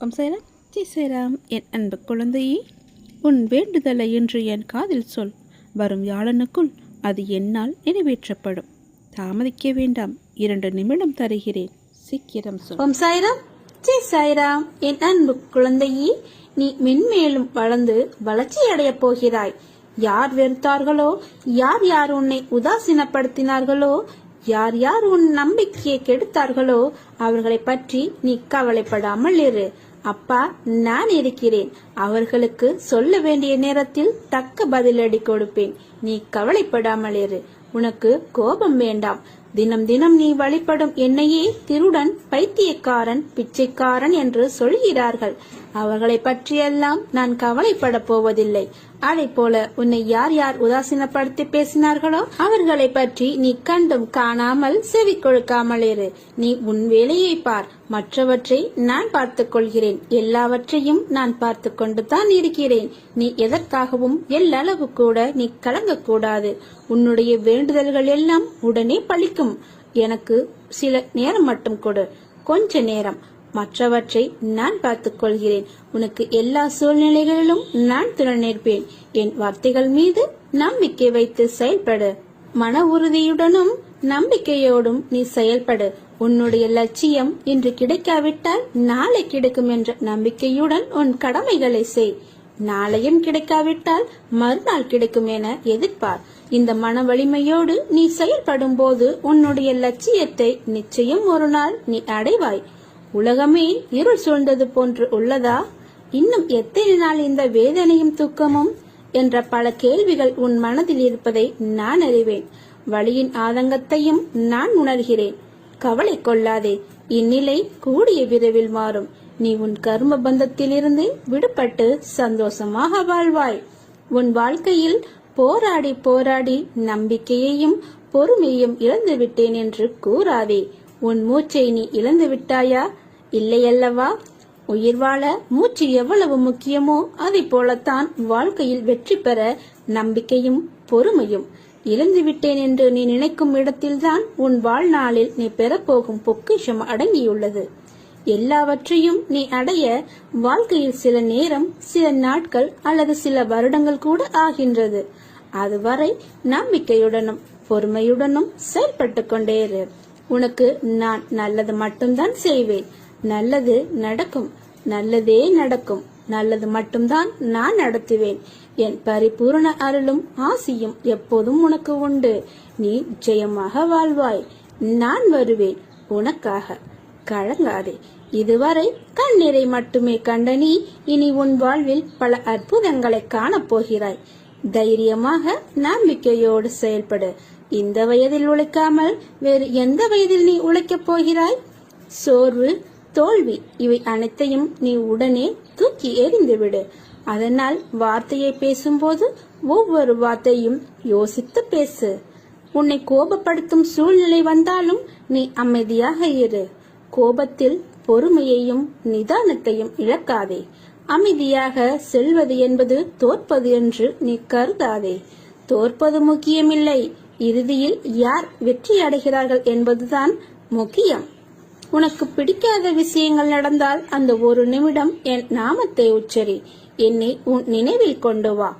ஓம் சாய்ராம். ஜெய் சாய்ராம். என் அன்பு குழந்தையே, உன் வேண்டுதலை இன்று என் காதில் சொல். வரும் வியாழனுக்குள் அது என்னால் நிறைவேற்றப்படும். தாமதிக்க வேண்டாம். 2 நிமிடம் தருகிறேன். சீக்கிரம் சொல். ஓம் சாய்ராம். ஜெய் சாய்ராம். என் அன்பு குழந்தையே, நீ மென்மேலும் வளர்ந்து வளர்ச்சி அடையப் போகிறாய். யார் வெறுத்தார்களோ, யார் யார் உன்னை உதாசீனப்படுத்தினார்களோ, யார் யார் உன் நம்பிக்கையை கெடுத்தார்களோ அவர்களை பற்றி நீ கவலைப்படாமல் இரு. அப்பா நான் இருக்கிறேன். அவர்களுக்கு சொல்ல வேண்டிய நேரத்தில் தக்க பதிலடி கொடுப்பேன். நீ கவலைப்படாமல் இரு. உனக்கு கோபம் வேண்டாம். தினம் தினம் நீ வழிபடும் என்னையே திருடன், பைத்தியக்காரன், பிச்சைக்காரன் என்று சொல்கிறார்கள். அவர்களை பற்றியெல்லாம் நான் கவலைப்பட போவதில்லை. அதை போல உன்னை யார் யார் உதாசீனப்படுத்தி பேசினார்களோ அவர்களை பற்றி நீ கண்டும் காணாமல் செவி கொடுக்காமல் இரு. நீ உன் வேலையை பார். மற்றவற்றை நான் பார்த்துக் கொள்கிறேன். எல்லாவற்றையும் நான் பார்த்து கொண்டு தான் இருக்கிறேன். நீ எதற்காகவும் எல்லளவு கூட நீ கலங்கக்கூடாது. உன்னுடைய வேண்டுதல்கள் எல்லாம் உடனே பலிக்கும். எனக்கு சில நேரம் மட்டும் கொடு, கொஞ்ச நேரம். மற்றவற்றை நான் பார்த்துக் கொள்கிறேன். உனக்கு எல்லா சூழ்நிலைகளிலும் நான் துணை நிற்பேன். என் வார்த்தைகள் மீது நம்பிக்கை வைத்து செயல்படு. மன உறுதியுடனும் நம்பிக்கையோடும் நீ செயல்படு. உன்னுடைய லட்சியம் இன்று கிடைக்காவிட்டால் நாளை கிடைக்கும் என்ற நம்பிக்கையுடன் உன் கடமைகளை செய். நாளையும் கிடைக்காவிட்டால் மறுநாள் கிடைக்கும் என எதிர்பார். இந்த மன வலிமையோடு நீ செயல்படும் போது உன்னுடைய லட்சியத்தை நிச்சயம் ஒரு நாள் நீ அடைவாய். உலகமே இருள் சூழ்ந்தது போன்று உள்ளதா? இன்னும் எத்தனை நாள் இந்த வேதனையும் துக்கமும் என்ற பல கேள்விகள் உன் மனதில் இருப்பதை நான் அறிவேன். வலியின் ஆதங்கத்தையும் நான் உணர்கிறேன். கவலை கொள்ளாதே. இந்நிலை கூடிய விரைவில் மாறும். நீ உன் கர்ம பந்தத்திலிருந்து விடுபட்டு சந்தோஷமாக வாழ்வாய். உன் வாழ்க்கையில் போராடி போராடி நம்பிக்கையையும் பொறுமையும் இழந்து விட்டேன் என்று கூறாதே. உன் மூச்சை நீ இழந்து விட்டாயா? இல்லையல்லவா? உயிர் வாழ மூச்சு எவ்வளவு முக்கியமோ அதை போலத்தான் வாழ்க்கையில் வெற்றி பெற நம்பிக்கையும் பொறுமையும். இழந்து விட்டேன் என்று நீ நினைக்கும் இடத்தில்தான் உன் வாழ்நாளில் நீ பெறப்போகும் பொக்கிஷம் அடங்கியுள்ளது. எல்லாவற்றையும் நீ அடைய வாழ்க்கையில் சில நேரம், சில நாட்கள் அல்லது சில வருடங்கள் கூட ஆகின்றது. அதுவரை நம்பிக்கையுடனும் பொறுமையுடனும் செயல்பட்டு கொண்டே இரு. உனக்கு நான் நல்லது மட்டும்தான் செய்வேன். நல்லது நடக்கும். நல்லதே நடக்கும். நல்லது மட்டும்தான் நான் நடத்துவேன். என் பரிபூரண அருளும் ஆசியும் எப்போதும் உனக்கு உண்டு. நீ ஜெயமாக வாழ்வாய். நான் வருவேன் உனக்காக. கலங்காதே. இதுவரை கண்ணீரை மட்டுமே கண்ட நீ இனி உன் வாழ்வில் பல அற்புதங்களை காணப்போகிறாய். தைரியமாக நம்பிக்கையோடு செயல்படு. இந்த வயதில் உழைக்காமல் வேறு எந்த வயதில் நீ உழைக்கப் போகிறாய்? சோர்வு, தோல்வி இவை அனைத்தையும் நீ உடனே தூக்கி எறிந்துவிடு. அதனால் வார்த்தையை பேசும்போது ஒவ்வொரு வார்த்தையும் யோசித்து பேசு. உன்னை கோபப்படுத்தும் சூழ்நிலை வந்தாலும் நீ அமைதியாக இரு. கோபத்தில் பொறுமையையும் நிதானத்தையும் இழக்காதே. அமைதியாக செல்வது என்பது தோற்பது என்று நீ கருதாதே. தோற்பது முக்கியமில்லை. இறுதியில் யார் வெற்றி அடைகிறார்கள் என்பதுதான் முக்கியம். உனக்கு பிடிக்காத விஷயங்கள் நடந்தால் அந்த ஒரு நிமிடம் என் நாமத்தை உச்சரி. என்னை உன் நினைவில் கொண்டு வா.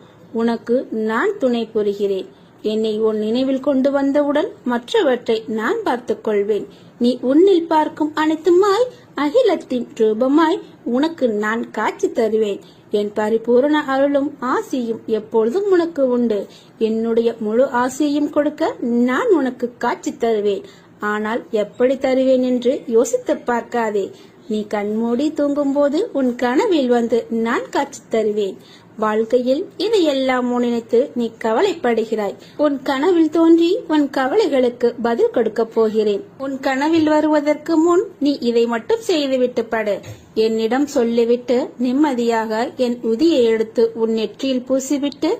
உனக்கு நான் துணை புரிகிறேன். என்னை உன் நினைவில் கொண்டு வந்தவுடன் மற்றவற்றை நான் பார்த்துக் கொள்வேன். நீ உன்னில் பார்க்கும் அனைத்துமாய் அகிலத்தின் ரூபமாய் உனக்கு நான் காட்சி தருவேன். என் பரிபூரண அருளும் ஆசியும் எப்பொழுதும் உனக்கு உண்டு. என்னுடைய முழு ஆசையும் கொடுக்க நான் உனக்கு காட்சி தருவேன். ஆனால் எப்படி தருவேன் என்று யோசித்து பார்க்காதே. நீ கண்மூடி தூங்கும் போது உன் கனவில் வந்து நான் காட்சி தருவேன். வாழ்க்கையில் இதையெல்லாம் நினைத்து நீ கவலைப்படுகிறாய். உன் கனவில் தோன்றி உன் கவலைகளுக்கு பதில் கொடுக்க போகிறேன். உன் கனவில் வருவதற்கு முன் நீ இதை மட்டும் செய்துவிட்டு படு. என்னிடம் சொல்லிவிட்டு நிம்மதியாக என் உதியை எடுத்து உன் நெற்றியில் பூசிவிட்டு,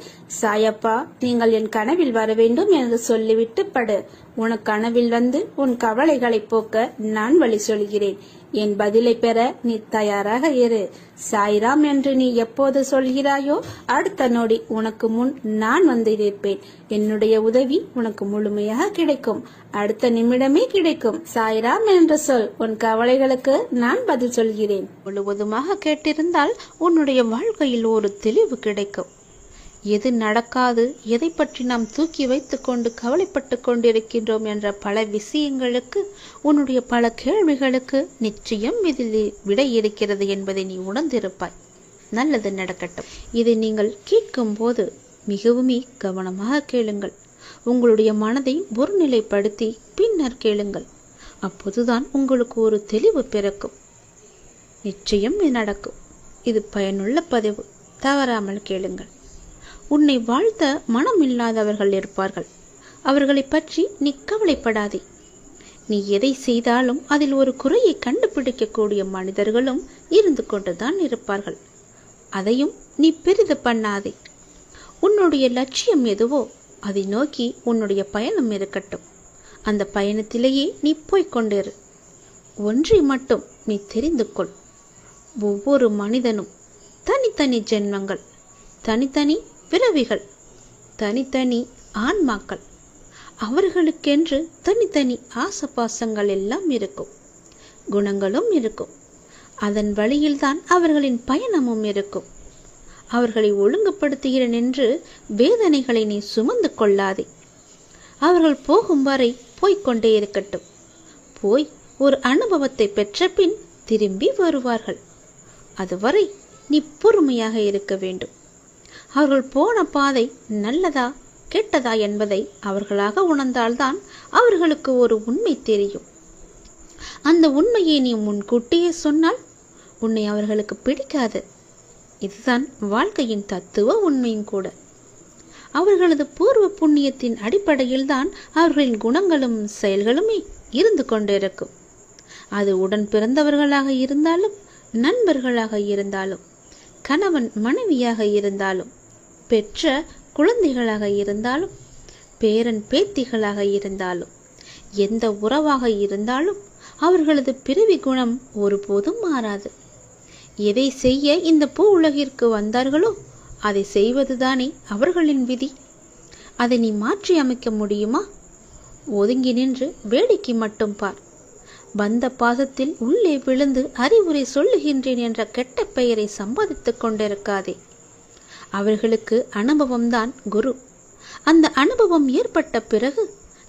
சாயப்பா நீங்கள் என் கனவில் வர வேண்டும் என்று சொல்லிவிட்டு படு. உன் கனவில் வந்து உன் கவலைகளை போக்க நான் வழி சொல்கிறேன். என் பதிலை பெற நீ தயாராக இரு. சாய்ராம் என்று நீ எப்போது சொல்கிறாயோ அடுத்த நொடி உனக்கு முன் நான் வந்து நிற்பேன். என்னுடைய உதவி உனக்கு முழுமையாக கிடைக்கும். அடுத்த நிமிடமே கிடைக்கும். சாய்ராம் என்று சொல். உன் கவலைகளுக்கு நான் பதில் சொல்கிறேன். முழுவதுமாக கேட்டிருந்தால் உன்னுடைய வாழ்க்கையில் ஒரு தெளிவு கிடைக்கும். எது நடக்காது, எதை பற்றி நாம் தூக்கி வைத்துக் கொண்டு கவலைப்பட்டு கொண்டிருக்கின்றோம் என்ற பல விஷயங்களுக்கு, உன்னுடைய பல கேள்விகளுக்கு நிச்சயம் இதில் விடை இருக்கிறது என்பதை நீ உணர்ந்திருப்பாய். நல்லது நடக்கட்டும். இதை நீங்கள் கேட்கும் போது மிகவுமே கவனமாக கேளுங்கள். உங்களுடைய மனதை ஒருநிலைப்படுத்தி பின்னர் கேளுங்கள். அப்போதுதான் உங்களுக்கு ஒரு தெளிவு பிறக்கும். நிச்சயம் இது நடக்கும். இது பயனுள்ள பதிவு. தவறாமல் கேளுங்கள். உன்னை வாழ்த்த மனம் இல்லாதவர்கள் இருப்பார்கள். அவர்களை பற்றி நீ கவலைப்படாதே. நீ எதை செய்தாலும் அதில் ஒரு குறையை கண்டுபிடிக்கக்கூடிய மனிதர்களும் இருந்து கொண்டுதான் இருப்பார்கள். அதையும் நீ பெரிது பண்ணாதே. உன்னுடைய லட்சியம் எதுவோ அதை நோக்கி உன்னுடைய பயணம் இருக்கட்டும். அந்த பயணத்திலேயே நீ போய்கொண்டிரு. ஒன்றை மட்டும் நீ தெரிந்து கொள். ஒவ்வொரு மனிதனும் தனித்தனி ஜென்மங்கள், தனித்தனி பிறவிகள், தனித்தனி ஆன்மாக்கள். அவர்களுக்கென்று தனித்தனி ஆசபாசங்கள் எல்லாம் இருக்கும், குணங்களும் இருக்கும். அதன் வழியில்தான் அவர்களின் பயணமும் இருக்கும். அவர்களை ஒழுங்குபடுத்துகிறேன் என்று வேதனைகளை நீ சுமந்து கொள்ளாதே. அவர்கள் போகும் வரை போய்கொண்டே இருக்கட்டும். போய் ஒரு அனுபவத்தை பெற்ற பின் திரும்பி வருவார்கள். அதுவரை நீ பொறுமையாக இருக்க வேண்டும். அவர்கள் போன பாதை நல்லதா கெட்டதா என்பதை அவர்களாக உணர்ந்தால்தான் அவர்களுக்கு ஒரு உண்மை தெரியும். அந்த உண்மையை நீ முன்கூட்டியே சொன்னால் உன்னை அவர்களுக்கு பிடிக்காது. இதுதான் வாழ்க்கையின் தத்துவ உண்மையும் கூட. அவர்களது பூர்வ புண்ணியத்தின் அடிப்படையில் தான் அவர்களின் குணங்களும் செயல்களுமே இருந்து கொண்டிருக்கும். அது உடன் பிறந்தவர்களாக இருந்தாலும், நண்பர்களாக இருந்தாலும், கணவன் மனைவியாக இருந்தாலும், பெற்ற குழந்தைகளாக இருந்தாலும், பேரன் பேத்திகளாக இருந்தாலும், எந்த உறவாக இருந்தாலும் அவர்களது பிறவி குணம் ஒருபோதும் மாறாது. எதை செய்ய இந்த பூ உலகிற்கு வந்தார்களோ அதை செய்வதுதானே அவர்களின் விதி. அதை நீ மாற்றி அமைக்க முடியுமா? ஒதுங்கி நின்று வேடிக்கை மட்டும் பார். வந்த பாசத்தில் உள்ளே விழுந்து அறிவுரை சொல்லுகின்றேன் என்ற கெட்ட பெயரை சம்பாதித்துக் கொண்டிருக்காதே. அவர்களுக்கு அனுபவம்தான் குரு. அந்த அனுபவம் ஏற்பட்ட பிறகு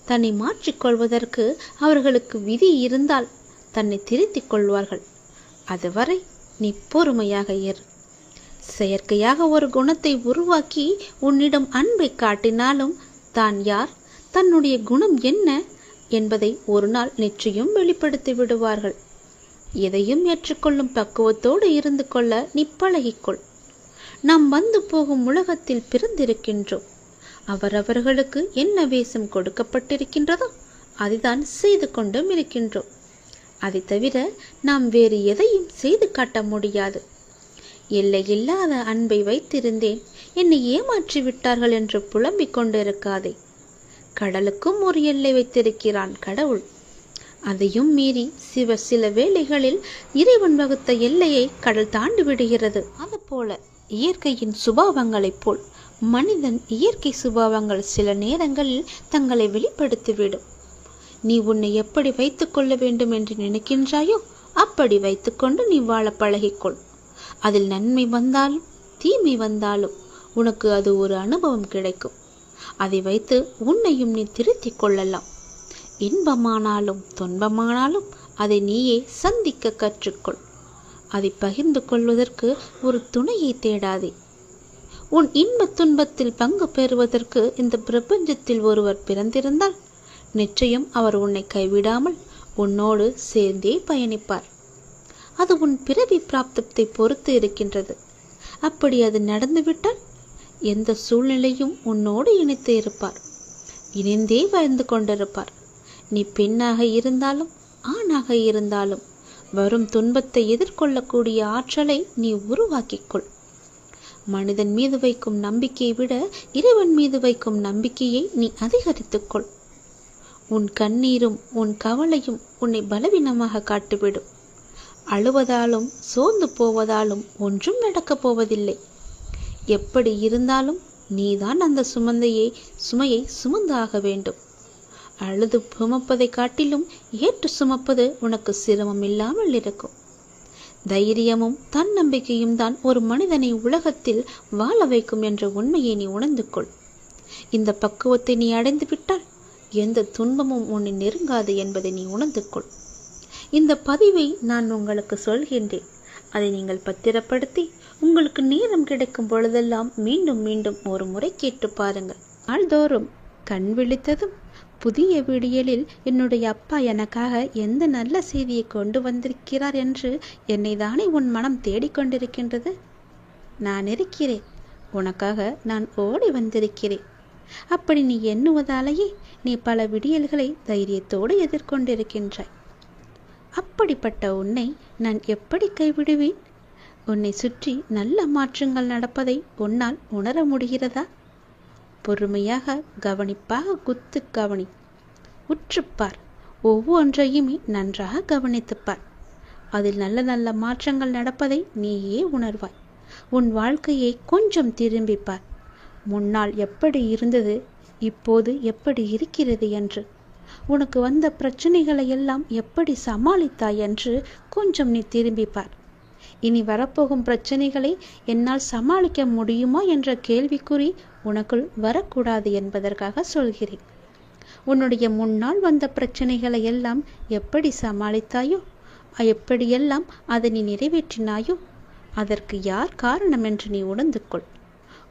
தன்னை மாற்றிக்கொள்வதற்கு அவர்களுக்கு விதி இருந்தால் தன்னை திருத்திக் கொள்வார்கள். அதுவரை நீ பொறுமையாக இரு. செயற்கையாக ஒரு குணத்தை உருவாக்கி உன்னிடம் அன்பை காட்டினாலும் தான் யார், தன்னுடைய குணம் என்ன என்பதை ஒரு நாள் நிச்சயம் வெளிப்படுத்தி விடுவார்கள். எதையும் ஏற்றுக்கொள்ளும் பக்குவத்தோடு இருந்து கொள்ள நீ பழகிக்கொள். நாம் வந்து போகும் உலகத்தில் பிறந்திருக்கின்றோம். அவரவர்களுக்கு என்ன வேஷம் கொடுக்கப்பட்டிருக்கின்றதோ அதைதான் செய்து கொண்டும் இருக்கின்றோம். அதை தவிர நாம் வேறு எதையும் செய்து காட்ட முடியாது. எல்லையில்லாத அன்பை வைத்திருந்தேன், என்னை ஏமாற்றி விட்டார்கள் என்று புலம்பிக் கொண்டிருக்காதே. கடலுக்கும் ஒரு எல்லை வைத்திருக்கிறான் கடவுள். அதையும் மீறி சில வேளைகளில் இறைவன் வகுத்த எல்லையை கடல் தாண்டி விடுகிறது. அதுபோல இயற்கையின் சுபாவங்களைப் போல் மனிதன் இயற்கை சுபாவங்கள் சில நேரங்களில் தங்களை வெளிப்படுத்திவிடும். நீ உன்னை எப்படி வைத்துக் கொள்ள வேண்டும் என்று நினைக்கின்றாயோ அப்படி வைத்துக்கொண்டு நீ வாழ பழகிக்கொள். அதில் நன்மை வந்தாலும் தீமை வந்தாலும் உனக்கு அது ஒரு அனுபவம் கிடைக்கும். அதை வைத்து உன்னையும் நீ திருத்திக் கொள்ளலாம். இன்பமானாலும் துன்பமானாலும் அதை நீயே சந்திக்க கற்றுக்கொள். அதை பகிர்ந்து கொள்வதற்கு ஒரு துணையை தேடாதே. உன் இன்ப துன்பத்தில் பங்கு பெறுவதற்கு இந்த பிரபஞ்சத்தில் ஒருவர் பிறந்திருந்தால் நிச்சயம் அவர் உன்னை கைவிடாமல் உன்னோடு சேர்ந்தே பயணிப்பார். அது உன் பிறவி பிராப்தத்தை பொறுத்து இருக்கின்றது. அப்படி அது நடந்துவிட்டால் எந்த சூழ்நிலையும் உன்னோடு இணைத்து இருப்பார். இணைந்தே வாழ்ந்து கொண்டிருப்பார். நீ பெண்ணாக இருந்தாலும் ஆணாக இருந்தாலும் வரும் துன்பத்தை எதிர்கொள்ளக்கூடிய ஆற்றலை நீ உருவாக்கிக்கொள். மனிதன் மீது வைக்கும் நம்பிக்கையை விட இறைவன் மீது வைக்கும் நம்பிக்கையை நீ அதிகரித்துக்கொள். உன் கண்ணீரும் உன் கவலையும் உன்னை பலவீனமாக காட்டிவிடும். அழுவதாலும் சோர்ந்து போவதாலும் ஒன்றும் நடக்கப் போவதில்லை. எப்படி இருந்தாலும் நீதான் அந்த சுமையை சுமந்தாக வேண்டும். அழுது சுமப்பதை காட்டிலும் ஏற்று சுமப்பது உனக்கு சிரமம் இல்லாமல் இருக்கும். தைரியமும் தன்னம்பிக்கையும் தான் ஒரு மனிதனை உலகத்தில் வாழ வைக்கும் என்ற உண்மையை நீ உணர்ந்து கொள். இந்த பக்குவத்தை நீ அடைந்து விட்டால் எந்த துன்பமும் உன்னை நெருங்காது என்பதை நீ உணர்ந்து கொள். இந்த பதிவை நான் உங்களுக்கு சொல்கின்றேன். அதை நீங்கள் பத்திரப்படுத்தி உங்களுக்கு நேரம் கிடைக்கும் பொழுதெல்லாம் மீண்டும் மீண்டும் ஒரு முறை கேட்டு பாருங்கள். நாள்தோறும் கண் விழித்ததும் புதிய விடியலில் என்னுடைய அப்பா எனக்காக எந்த நல்ல செய்தியை கொண்டு வந்திருக்கிறார் என்று என்னை தானே உன் மனம் தேடிக்கொண்டிருக்கின்றது. நான் இருக்கிறேன், உனக்காக நான் ஓடி வந்திருக்கிறேன். அப்படி நீ எண்ணுவதாலேயே நீ பல விடியல்களை தைரியத்தோடு எதிர்கொண்டிருக்கின்றாய். அப்படிப்பட்ட உன்னை நான் எப்படி கைவிடுவேன்? உன்னை சுற்றி நல்ல மாற்றங்கள் நடப்பதை உன்னால் உணர முடிகிறதா? பொறுமையாக கவனிப்பாக கவனி. உற்றுப்பார். ஒவ்வொன்றையுமே நன்றாக கவனித்துப்பார். அதில் நல்ல நல்ல மாற்றங்கள் நடப்பதை நீயே உணர்வாய். உன் வாழ்க்கையை கொஞ்சம் திரும்பிப்பார். முன்னால் எப்படி இருந்தது, இப்போது எப்படி இருக்கிறது என்று, உனக்கு வந்த பிரச்சனைகளை எல்லாம் எப்படி சமாளித்தாய் என்று கொஞ்சம் நீ திரும்பிப்பார். இனி வரப்போகும் பிரச்சனைகளை என்னால் சமாளிக்க முடியுமா என்ற கேள்விக்குறி உனக்குள் வரக்கூடாது என்பதற்காக சொல்கிறேன். உன்னுடைய முன்னால் வந்த பிரச்சனைகளை எல்லாம் எப்படி சமாளித்தாயோ, எப்படியெல்லாம் அதை நீ நிறைவேற்றினாயோ, அதற்கு யார் காரணம் என்று நீ உணர்ந்து கொள்.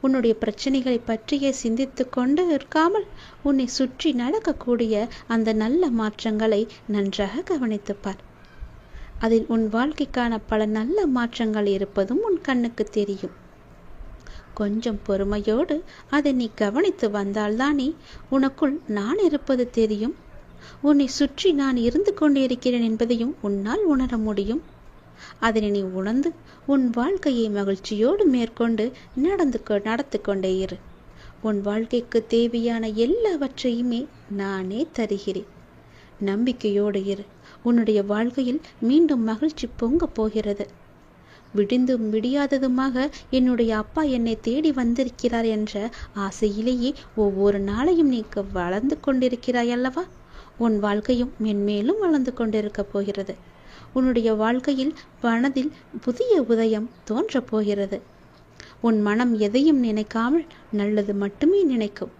உன்னுடைய பிரச்சனைகளை பற்றியே சிந்தித்து கொண்டு இருக்காமல் உன்னை சுற்றி நடக்கக்கூடிய அந்த நல்ல மாற்றங்களை நன்றாக கவனித்துப்பார். அதில் உன் வாழ்க்கைக்கான பல நல்ல மாற்றங்கள் இருப்பதும் உன் கண்ணுக்கு தெரியும். கொஞ்சம் பொறுமையோடு அதை நீ கவனித்து வந்தால்தானே உனக்குள் நான் இருப்பது தெரியும். உன்னை சுற்றி நான் இருந்து கொண்டிருக்கிறேன் என்பதையும் உன்னால் உணர முடியும். அதனை நீ உணர்ந்து உன் வாழ்க்கையை மகிழ்ச்சியோடு மேற்கொண்டு நடத்து கொண்டே இரு. உன் வாழ்க்கைக்கு தேவையான எல்லாவற்றையுமே நானே தருகிறேன். நம்பிக்கையோடு இரு. உன்னுடைய வாழ்க்கையில் மீண்டும் மகிழ்ச்சி பொங்க போகிறது. விடிந்தும் விடியாததுமாக என்னுடைய அப்பா என்னை தேடி வந்திருக்கிறார் என்ற ஆசையிலேயே ஒவ்வொரு நாளையும் நீ வளர்ந்து கொண்டிருக்கிறாய் அல்லவா? உன் வாழ்க்கையும் மென்மேலும் வளர்ந்து கொண்டிருக்க போகிறது. உன்னுடைய வாழ்க்கையில் மனதில் புதிய உதயம் தோன்றப் போகிறது. உன் மனம் எதையும் நினைக்காமல் நல்லது மட்டுமே நினைக்கும்.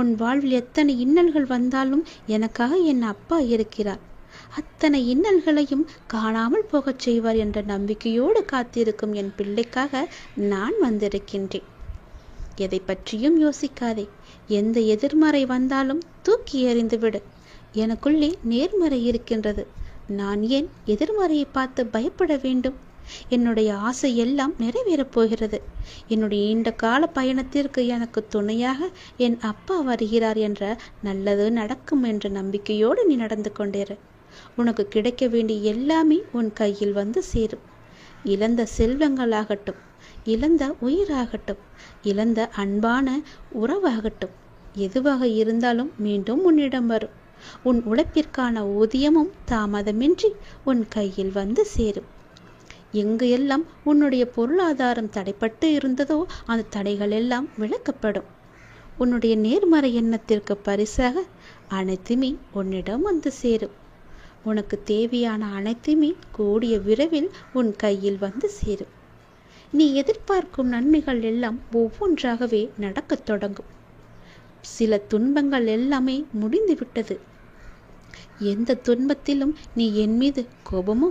உன் வாழ்வில் எத்தனை இன்னல்கள் வந்தாலும் எனக்காக என் அப்பா இருக்கிறார், அத்தனை இன்னல்களையும் காணாமல் போகச் செய்வார் என்ற நம்பிக்கையோடு காத்திருக்கும் என் பிள்ளைக்காக நான் வந்திருக்கின்றேன். எதை பற்றியும் யோசிக்காதே. எந்த எதிர்மறை வந்தாலும் தூக்கி எறிந்துவிடு. எனக்குள்ளே நேர்மறை இருக்கின்றது. நான் ஏன் எதிர்மறையை பார்த்து பயப்பட வேண்டும்? என்னுடைய ஆசை எல்லாம் நிறைவேறப் போகிறது. என்னுடைய நீண்ட கால பயணத்திற்கு எனக்கு துணையாக என் அப்பா வருகிறார் என்ற நல்லது நடக்கும் என்ற நம்பிக்கையோடு நீ நடந்து கொண்டேரு. உனக்கு கிடைக்க வேண்டிய எல்லாமே உன் கையில் வந்து சேரும். இழந்த செல்வங்களாகட்டும், இழந்த உயிராகட்டும், இழந்த அன்பான உறவாகட்டும், எதுவாக இருந்தாலும் மீண்டும் உன்னிடம் வரும். உன் உழைப்பிற்கான ஊதியமும் தாமதமின்றி உன் கையில் வந்து சேரும். எங்கு எல்லாம் உன்னுடைய பொருளாதாரம் தடைப்பட்டு இருந்ததோ அந்த தடைகள் எல்லாம் விலக்கப்படும். உன்னுடைய நேர்மறை எண்ணத்திற்கு பரிசாக அனைத்துமே உன்னிடம் வந்து சேரும். உனக்கு தேவையான அனைத்துமே கூடிய விரைவில் உன் கையில் வந்து சேரும். நீ எதிர்பார்க்கும் நன்மைகள் எல்லாம் ஒவ்வொன்றாகவே நடக்கத் தொடங்கும். சில துன்பங்கள் எல்லாமே முடிந்துவிட்டது. எந்த துன்பத்திலும் நீ என் மீது கோபமோ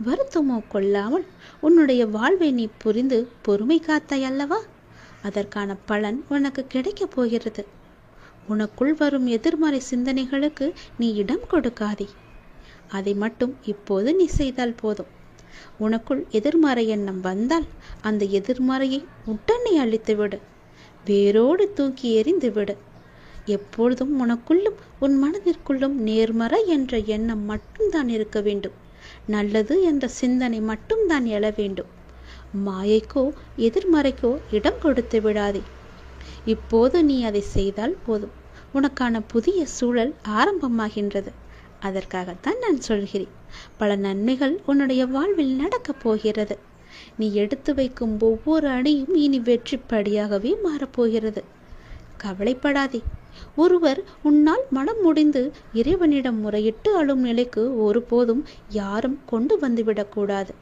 வருத்தமோ கொள்ளாமல் உன்னுடைய வாழ்வை நீ புரிந்து பொறுமை காத்தாய் அல்லவா? அதற்கான பலன் உனக்கு கிடைக்கப் போகிறது. உனக்குள் வரும் எதிர்மறை சிந்தனைகளுக்கு நீ இடம் கொடுக்காதே. அதை மட்டும் இப்போது நீ செய்தால் போதும். உனக்குள் எதிர்மறை எண்ணம் வந்தால் அந்த எதிர்மறையை உடனே அழித்துவிடு. வேரோடு தூக்கி எறிந்து விடு. எப்பொழுதும் உனக்குள்ளும் உன் மனதிற்குள்ளும் நேர்மறை என்ற எண்ணம் மட்டும்தான் இருக்க வேண்டும். நல்லது என்ற சிந்தனை மட்டும்தான் எழ வேண்டும். மாயைக்கோ எதிர்மறைக்கோ இடம் கொடுத்து விடாதே. இப்போது நீ அதை செய்தால் போதும். உனக்கான புதிய சூழல் ஆரம்பமாகின்றது. அதற்காகத்தான் நான் சொல்கிறேன். பல நன்மைகள் உன்னுடைய வாழ்வில் நடக்கப் போகிறது. நீ எடுத்து வைக்கும் ஒவ்வொரு அடியும் இனி வெற்றி படியாகவே மாறப்போகிறது. கவலைப்படாதே. ஒருவர் உன்னால் மனம் முடிந்து இறைவனிடம் முறையிட்டு அழும் நிலைக்கு ஒருபோதும் யாரும் கொண்டு வந்துவிடக்கூடாது.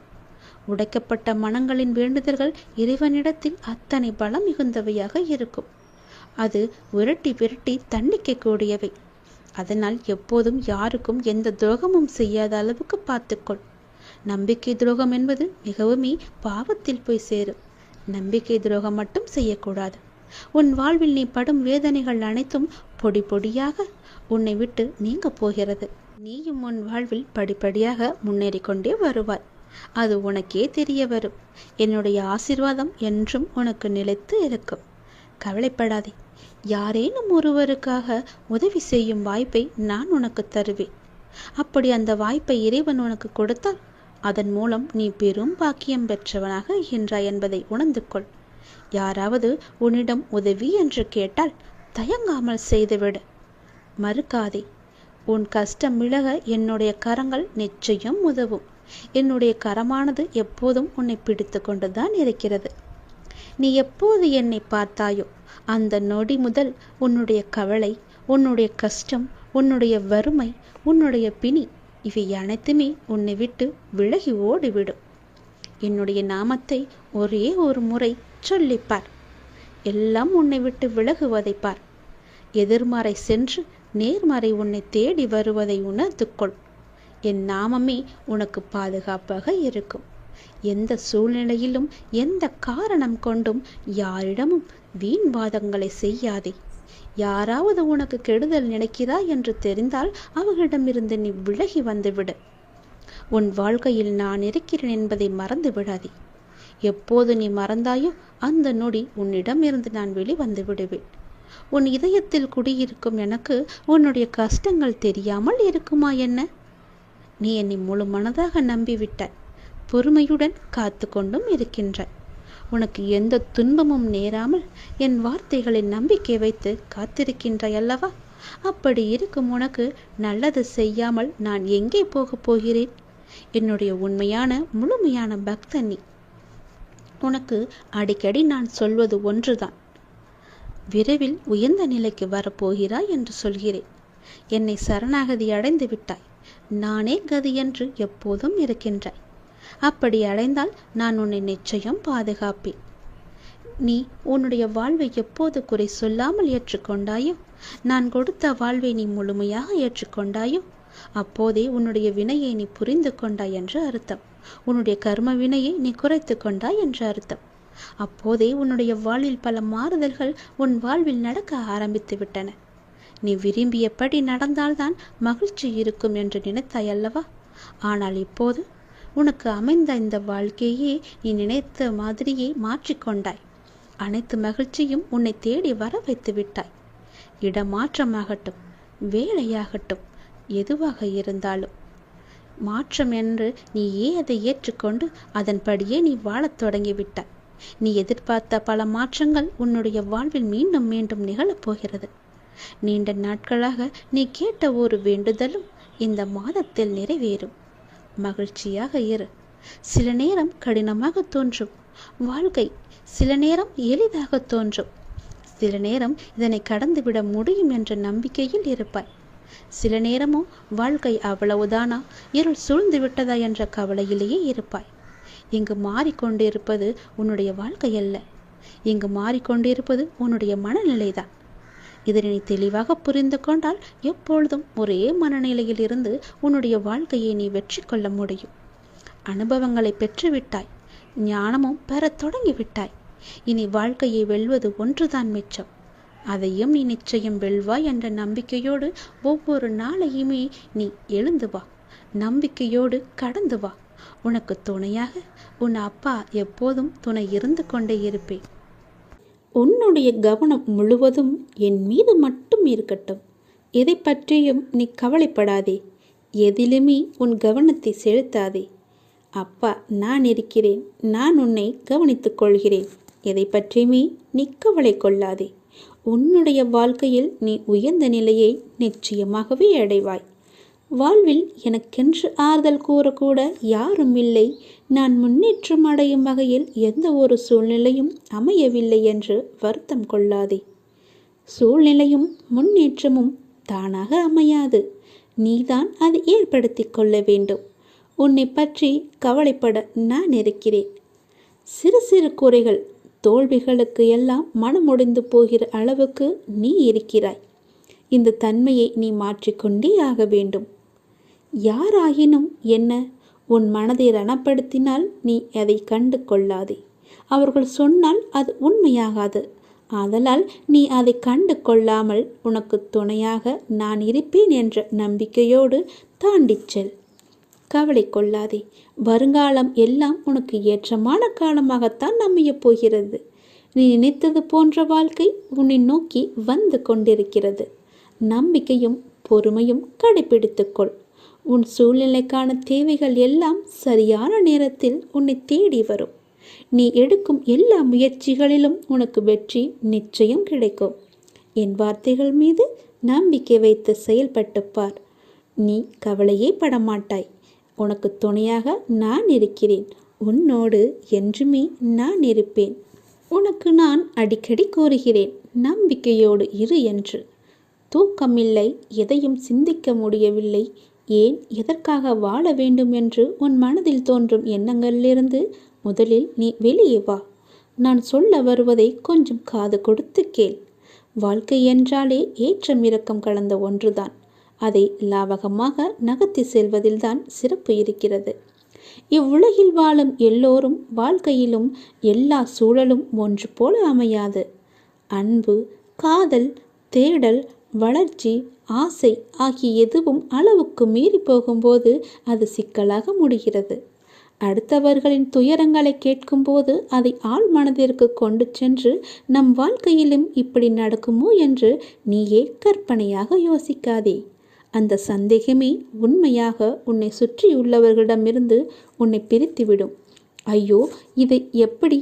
உடைக்கப்பட்ட மனங்களின் வேண்டுதல்கள் இறைவனிடத்தில் அத்தனை பலம் மிகுந்தவையாக இருக்கும். அது விரட்டி விரட்டி தண்டிக்கக்கூடியவை. அதனால் எப்போதும் யாருக்கும் எந்த துரோகமும் செய்யாத அளவுக்கு பார்த்துக்கொள். நம்பிக்கை துரோகம் என்பது மிகவுமே பாவத்தில் போய் சேரும். நம்பிக்கை துரோகம் மட்டும் செய்யக்கூடாது. உன் வாழ்வில் நீ படும் வேதனைகள் அனைத்தும் பொடி பொடியாக உன்னை விட்டு நீங்க போகிறது. நீயும் உன் வாழ்வில் படிப்படியாக முன்னேறி கொண்டே வருவாய். அது உனக்கே தெரிய வரும். என்னுடைய ஆசீர்வாதம் என்றும் உனக்கு நிலைத்து இருக்கும். கவலைப்படாதே. யாரேனும் ஒருவருக்காக உதவி செய்யும் வாய்ப்பை நான் உனக்கு தருவேன். அப்படி அந்த வாய்ப்பை இறைவன் உனக்கு கொடுத்தால் அதன் மூலம் நீ பெரும் பாக்கியம் பெற்றவனாக இருக்கின்றாய் என்பதை உணர்ந்து கொள். யாராவது உன்னிடம் உதவி என்று கேட்டால் தயங்காமல் செய்துவிடு. மறுக்காதே. உன் கஷ்டம் விலக என்னுடைய கரங்கள் நிச்சயம் உதவும். என்னுடைய கரமானது எப்போதும் உன்னை பிடித்து கொண்டுதான் இருக்கிறது. நீ எப்போது என்னை பார்த்தாயோ அந்த நொடி முதல் உன்னுடைய கவலை, உன்னுடைய கஷ்டம், உன்னுடைய வறுமை, உன்னுடைய பிணி இவை அனைத்துமே உன்னை விட்டு விலகி ஓடிவிடும். என்னுடைய நாமத்தை ஒரே ஒரு முறை சொல்லிப்பார். எல்லாம் உன்னை விட்டு விலகுவதை பார். எதிர்மறை சென்று நேர்மறை உன்னை தேடி வருவதை உணர்ந்து கொள். என் நாமமே உனக்கு பாதுகாப்பாக இருக்கும். எந்த சூழ்நிலையிலும் எந்த காரணம் கொண்டும் யாரிடமும் வீண் வாதங்களை செய்யாதே. யாராவது உனக்கு கெடுதல் நினைக்கிறாய் என்று தெரிந்தால் அவர்களிடமிருந்து நீ விலகி வந்துவிடு. உன் வாழ்க்கையில் நான் இருக்கிறேன் என்பதை மறந்து விடாதே. எப்போது நீ மறந்தாயோ அந்த நொடி உன்னிடமிருந்து நான் வெளிவந்து விடுவேன். உன் இதயத்தில் குடியிருக்கும் எனக்கு உன்னுடைய கஷ்டங்கள் தெரியாமல் இருக்குமா என்ன? நீ என்னை முழு மனதாக நம்பிவிட்டாய். பொறுமையுடன் காத்து கொண்டும் இருக்கின்றாய். உனக்கு எந்த துன்பமும் நேராமல் என் வார்த்தைகளில் நம்பிக்கை வைத்து காத்திருக்கின்றாய் அல்லவா? அப்படி இருக்கும் உனக்கு நல்லது செய்யாமல் நான் எங்கே போகப் போகிறேன்? என்னுடைய உண்மையான முழுமையான பக்தன் நீ. உனக்கு அடிக்கடி நான் சொல்வது ஒன்றுதான். விரைவில் உயர்ந்த நிலைக்கு வரப்போகிறாய் என்று சொல்கிறேன். என்னை சரணாகதி அடைந்து விட்டாய். நானே கதி என்று எப்போதும் இருக்கின்றாய். அப்படி அடைந்தால் நான் உன்னை நிச்சயம் பாதுகாப்பேன். நீ உன்னுடைய வாழ்வை எப்போது குறை சொல்லாமல் ஏற்றுக்கொண்டாயோ, நான் கொடுத்த வாழ்வை நீ முழுமையாக ஏற்றுக்கொண்டாயோ, அப்போதே உன்னுடைய வினையை நீ புரிந்து கொண்டாய் என்று அர்த்தம். உன்னுடைய கர்ம வினையை நீ குறைத்து கொண்டாய் என்று அர்த்தம். அப்போதே உன்னுடைய வாழ்வில் பல மாறுதல்கள் உன் வாழ்வில் நடக்க ஆரம்பித்து விட்டன. நீ விரும்பியபடி நடந்தால்தான் மகிழ்ச்சி இருக்கும் என்று நினைத்தாய் அல்லவா? ஆனால் இப்போது உனக்கு அமைந்த இந்த வாழ்க்கையே நீ நினைத்த மாதிரியே மாற்றிக்கொண்டாய். அனைத்து மகிழ்ச்சியும் உன்னை தேடி வர வைத்து விட்டாய். இடமாற்றமாகட்டும், வேலையாகட்டும், எதுவாக இருந்தாலும் மாற்றம் என்று நீயே அதை ஏற்றுக்கொண்டு அதன்படியே நீ வாழத் தொடங்கிவிட்டாய். நீ எதிர்பார்த்த பல மாற்றங்கள் உன்னுடைய வாழ்வில் மீண்டும் மீண்டும் நிகழப்போகிறது. நீண்ட நாட்களாக நீ கேட்ட ஒரு வேண்டுதலும் இந்த மாதத்தில் நிறைவேறும். மகிழ்ச்சியாக இரு. சில நேரம் கடினமாக தோன்றும் வாழ்க்கை, சில நேரம் எளிதாக தோன்றும். சில நேரம் இதனை கடந்துவிட முடியும் என்ற நம்பிக்கையில் இருப்பாய். சில நேரமோ வாழ்க்கை அவ்வளவுதானா, இருள் சூழ்ந்து விட்டதா என்ற கவலையிலேயே இருப்பாய். இங்கு மாறிக்கொண்டிருப்பது உன்னுடைய வாழ்க்கை அல்ல. இங்கு மாறிக்கொண்டிருப்பது உன்னுடைய மனநிலைதான். இதனை நீ தெளிவாக புரிந்து கொண்டால் எப்பொழுதும் ஒரே மனநிலையில் இருந்து உன்னுடைய வாழ்க்கையை நீ வெற்றி கொள்ள முடியும். அனுபவங்களை பெற்றுவிட்டாய். ஞானமும் பெறத் தொடங்கிவிட்டாய். இனி வாழ்க்கையை வெல்வது ஒன்றுதான் மிச்சம். அதையும் நீ நிச்சயம் வெல்வாய் என்ற நம்பிக்கையோடு ஒவ்வொரு நாளையுமே நீ எழுந்து வா. நம்பிக்கையோடு கடந்து வா. உனக்கு துணையாக உன் அப்பா எப்போதும் துணை இருந்து கொண்டே இருப்பேன். உன்னுடைய கவனம் முழுவதும் என் மீது மட்டும் இருக்கட்டும். எதை பற்றியும் நீ கவலைப்படாதே. எதிலுமே உன் கவனத்தை செலுத்தாதே. அப்பா நான் இருக்கிறேன். நான் உன்னை கவனித்துக் கொள்கிறேன். எதை பற்றியுமே நீ கவலை கொள்ளாதே. உன்னுடைய வாழ்க்கையில் நீ உயர்ந்த நிலையை நிச்சயமாகவே அடைவாய். வாழ்வில் எனக்கென்று ஆறுதல் கூறக்கூட யாரும் இல்லை. நான் முன்னேற்றம் அடையும் வகையில் எந்த ஒரு சூழ்நிலையும் அமையவில்லை என்று வருத்தம் கொள்ளாதே. சூழ்நிலையும் முன்னேற்றமும் தானாக அமையாது. நீதான் அதை ஏற்படுத்தி கொள்ள வேண்டும். உன்னை பற்றி கவலைப்பட நான் இருக்கிறேன். சிறு சிறு குறைகள், தோல்விகளுக்கு எல்லாம் மனமுடைந்து போகிற அளவுக்கு நீ இருக்கிறாய். இந்த தன்மையை நீ மாற்றிக்கொண்டே ஆக வேண்டும். யாராயினும் என்ன, உன் மனதை ரணப்படுத்தினால் நீ அதை கண்டு கொள்ளாதே. அவர்கள் சொன்னால் அது உண்மையாகாது. ஆதலால் நீ அதை கண்டு கொள்ளாமல் உனக்கு துணையாக நான் இருப்பேன் என்ற நம்பிக்கையோடு தாண்டிச் செல். கவலை கொள்ளாதே. வருங்காலம் எல்லாம் உனக்கு ஏற்றமான காலமாகத்தான் அமையப் போகிறது. நீ நினைத்தது போன்ற வாழ்க்கை உன்னை நோக்கி வந்து கொண்டிருக்கிறது. நம்பிக்கையும் பொறுமையும் கடைபிடித்துக்கொள். உன் சூழ்நிலைக்கான தேவைகள் எல்லாம் சரியான நேரத்தில் உன்னை தேடி வரும். நீ எடுக்கும் எல்லா முயற்சிகளிலும் உனக்கு வெற்றி நிச்சயம் கிடைக்கும். என் வார்த்தைகள் மீது நம்பிக்கை வைத்து செயல்பட்டு பார். நீ கவலையே படமாட்டாய். உனக்கு துணையாக நான் இருக்கிறேன். உன்னோடு என்றுமே நான் இருப்பேன். உனக்கு நான் அடிக்கடி கூறுகிறேன், நம்பிக்கையோடு இரு என்று. தூக்கமில்லை, எதையும் சிந்திக்க முடியவில்லை, ஏன் எதற்காக வாழ வேண்டும் என்று உன் மனதில் தோன்றும் எண்ணங்களிலிருந்து முதலில் நீ வெளியே வா. நான் சொல்ல வருவதை கொஞ்சம் காது கொடுத்து கேள். வாழ்க்கை என்றாலே ஏற்றம் இறக்கம் கலந்த ஒன்றுதான். அதை லாவகமாக நகர்த்தி செல்வதில்தான் சிறப்பு இருக்கிறது. இவ்வுலகில் வாழும் எல்லோரும் வாழ்க்கையிலும் எல்லா சூழலும் ஒன்று போல அமையாது. அன்பு, காதல், தேடல், வளர்ச்சி, ஆசை ஆகிய எதுவும் அளவுக்கு மீறி போகும்போது அது சிக்கலாக முடிகிறது. அடுத்தவர்களின் துயரங்களை கேட்கும்போது அதை ஆழ் மனதிற்கு கொண்டு சென்று நம் வாழ்க்கையிலும் இப்படி நடக்குமோ என்று நீயே கற்பனையாக யோசிக்காதே. அந்த சந்தேகமே உண்மையாக உன்னை சுற்றியுள்ளவர்களிடமிருந்து உன்னை பிரித்துவிடும். ஐயோ, இதை எப்படி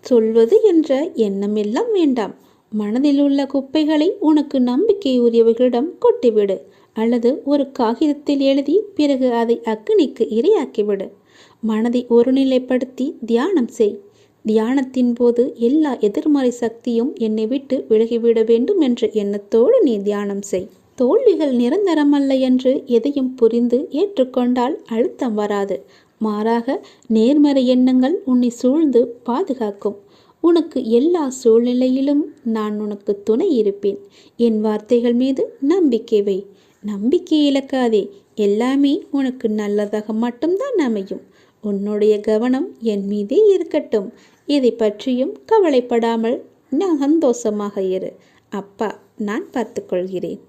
சொல்வது என்ற எண்ணமெல்லாம் வேண்டாம். மனதில் உள்ள குப்பைகளை உனக்கு நம்பிக்கை உரியவர்களிடம் கொட்டிவிடு. அல்லது ஒரு காகிதத்தில் எழுதி பிறகு அதை அக்னிக்கு இரையாக்கிவிடு. மனதை ஒருநிலைப்படுத்தி தியானம் செய். தியானத்தின் போது எல்லா எதிர்மறை சக்தியும் என்னை விட்டு விலகிவிட வேண்டும் என்ற எண்ணத்தோடு நீ தியானம் செய். தோல்விகள் நிரந்தரமல்ல என்று எதையும் புரிந்து ஏற்றுக்கொண்டால் அழுத்தம் வராது. மாறாக நேர்மறை எண்ணங்கள் உன்னை சூழ்ந்து பாதுகாக்கும். உனக்கு எல்லா சூழ்நிலையிலும் நான் உனக்கு துணை இருப்பேன். என் வார்த்தைகள் மீது நம்பிக்கை வை. நம்பிக்கை இழக்காதே. எல்லாமே உனக்கு நல்லதாக மட்டும்தான் அமையும். உன்னுடைய கவனம் என் மீதே இருக்கட்டும். இதை பற்றியும் கவலைப்படாமல் நான் சந்தோஷமாக இரு. அப்பா நான் பார்த்துக்கொள்கிறேன்.